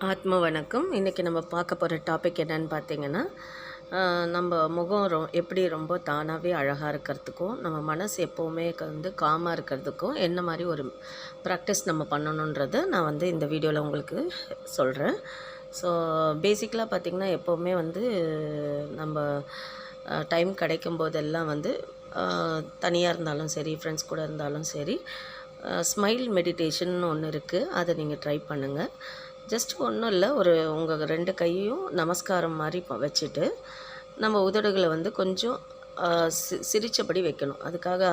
ஆத்ம வணக்கம். இன்றைக்கி நம்ம பார்க்க போகிற டாபிக் என்னென்னு பார்த்தீங்கன்னா, நம்ம முகம் எப்படி ரொம்ப தானாகவே அழகாக இருக்கிறதுக்கும், நம்ம மனசு எப்போவுமே காமாக இருக்கிறதுக்கும் என்ன மாதிரி ஒரு ப்ராக்டிஸ் நம்ம பண்ணணுன்றதை நான் இந்த வீடியோவில் உங்களுக்கு சொல்கிறேன். ஸோ பேசிக்கலாக பார்த்திங்கன்னா, எப்போவுமே நம்ம டைம் கிடைக்கும் போதெல்லாம் தனியாக இருந்தாலும் சரி, ஃப்ரெண்ட்ஸ் கூட இருந்தாலும் சரி, ஸ்மைல் மெடிடேஷன் ஒன்று இருக்குது. அதை நீங்கள் ட்ரை பண்ணுங்கள். ஜஸ்ட் ஒன்றும் இல்லை, உங்கள் 2 கையையும் நமஸ்காரம் மாதிரி வச்சுட்டு நம்ம உதடுகளை கொஞ்சம் சிரித்தபடி வைக்கணும். அதுக்காக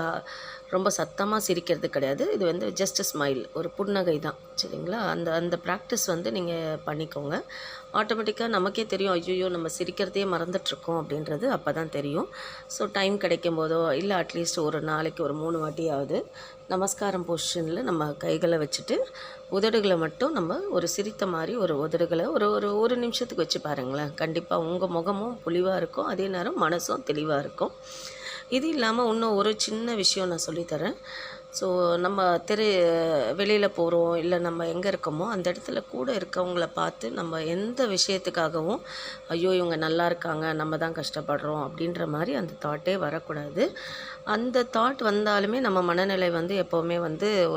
ரொம்ப சத்தமாக சிரிக்கிறது கிடையாது. இது ஜஸ்ட் ஸ்மைல், ஒரு புன்னகை தான், சரிங்களா? அந்த அந்த ப்ராக்டிஸ் நீங்கள் பண்ணிக்கோங்க. ஆட்டோமேட்டிக்காக நமக்கே தெரியும், ஐயோ நம்ம சிரிக்கிறதையே மறந்துட்டுருக்கோம் அப்படின்றது அப்போ தான் தெரியும். ஸோ டைம் கிடைக்கும் போதோ இல்லை அட்லீஸ்ட் ஒரு நாளைக்கு ஒரு 3 வாட்டியாவது நமஸ்காரம் பொசிஷனில் நம்ம கைகளை வச்சுட்டு உதடுகளை மட்டும் நம்ம ஒரு சிரித்த மாதிரி ஒரு உதடுகளை ஒரு நிமிஷத்துக்கு வச்சு பாருங்களேன். கண்டிப்பாக உங்கள் முகமும் பொலிவாக இருக்கும், அதே நேரம் மனசும் தெளிவாக இருக்கும். இது இல்லாமல் இன்னும் ஒரு சின்ன விஷயம் நான் சொல்லித்தரேன். ஸோ நம்ம வெளியில் போகிறோம், இல்லை நம்ம எங்கே இருக்கோமோ அந்த இடத்துல கூட இருக்கவங்கள பார்த்து நம்ம எந்த விஷயத்துக்காகவும் ஐயோ இவங்க நல்லா இருக்காங்க, நம்ம தான் கஷ்டப்படுறோம் அப்படின்ற மாதிரி அந்த தாட்டே வரக்கூடாது. அந்த தாட் வந்தாலுமே நம்ம மனநிலை எப்போவுமே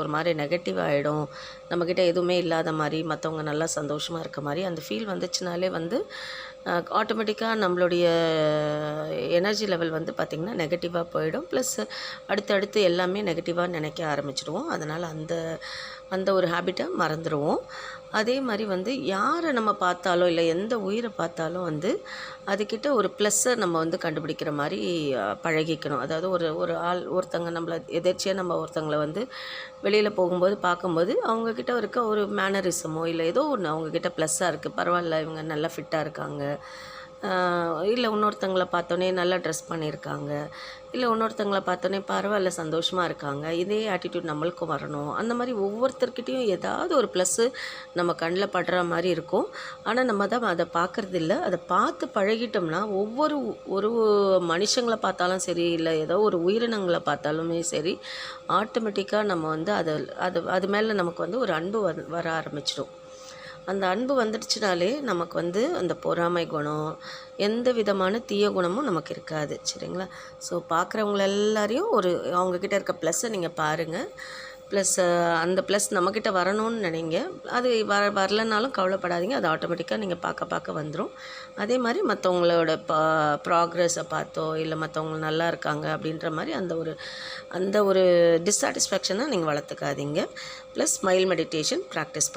ஒரு மாதிரி நெகட்டிவ் ஆகிடும். நம்மக்கிட்ட எதுவுமே இல்லாத மாதிரி, மற்றவங்க நல்லா சந்தோஷமாக இருக்க மாதிரி அந்த ஃபீல் வந்துச்சுனாலே ஆட்டோமேட்டிக்காக நம்மளுடைய எனர்ஜி லெவல் பார்த்திங்கன்னா நெகட்டிவாக போயிடும். ப்ளஸ் அடுத்தடுத்து எல்லாமே நெகட்டிவாக நினைக்க ஆரம்பிச்சிடுவோம். அதனால் அந்த ஒரு ஹேபிட்டை மறந்துடுவோம். அதே மாதிரி யாரை நம்ம பார்த்தாலோ இல்லை எந்த உயிரை பார்த்தாலும் அதுக்கிட்ட ஒரு ப்ளஸ்ஸை நம்ம கண்டுபிடிக்கிற மாதிரி பழகிக்கணும். அதாவது ஒருத்தங்க நம்மளை எதேர்ச்சியாக நம்ம ஒருத்தங்களை வெளியில் போகும்போது பார்க்கும்போது அவங்கக்கிட்ட இருக்க ஒரு மேனரிசமோ இல்லை ஏதோ ஒன்று அவங்கக்கிட்ட ப்ளஸ்ஸாக இருக்குது, பரவாயில்ல இவங்க நல்லா ஃபிட்டாக இருக்காங்க, இல்லை இன்னொருத்தங்களை பார்த்தோன்னே நல்லா ட்ரெஸ் பண்ணியிருக்காங்க, இல்லை இன்னொருத்தங்களை பார்த்தோன்னே பரவாயில்ல சந்தோஷமாக இருக்காங்க, இதே ஆட்டிடியூட் நம்மளுக்கும் வரணும். அந்த மாதிரி ஒவ்வொருத்தர்கிட்டையும் ஏதாவது ஒரு ப்ளஸ்ஸு நம்ம கண்ணில் படுற மாதிரி இருக்கும். ஆனால் நம்ம தான் அதை பார்க்குறது இல்லை. அதை பார்த்து பழகிட்டோம்னா ஒரு மனுஷங்களை பார்த்தாலும் சரி, இல்லை ஏதோ ஒரு உயிரினங்களை பார்த்தாலுமே சரி, ஆட்டோமேட்டிக்காக நம்ம அது மேலே நமக்கு ஒரு அன்பு வர ஆரம்பிச்சிடும். அந்த அன்பு வந்துடுச்சுனாலே நமக்கு அந்த பொறாமை குணம், எந்த விதமான தீய குணமும் நமக்கு இருக்காது, சரிங்களா? ஸோ பார்க்குறவங்கள எல்லாரையும் அவங்கக்கிட்ட இருக்க ப்ளஸ்ஸை நீங்கள் பாருங்கள். ப்ளஸ் அந்த ப்ளஸ் நம்மக்கிட்ட வரணும்னு நினைங்க. அது வரலனாலும் கவலைப்படாதீங்க, அது ஆட்டோமேட்டிக்காக நீங்கள் பார்க்க வந்துடும். அதே மாதிரி மற்றவங்களோட ப்ராக்ரெஸை பார்த்தோ இல்லை மற்றவங்க நல்லா இருக்காங்க அப்படின்ற மாதிரி அந்த ஒரு டிஸாட்டிஸ்ஃபேக்ஷனை நீங்கள் வளர்த்துக்காதீங்க. Plus smile meditation practice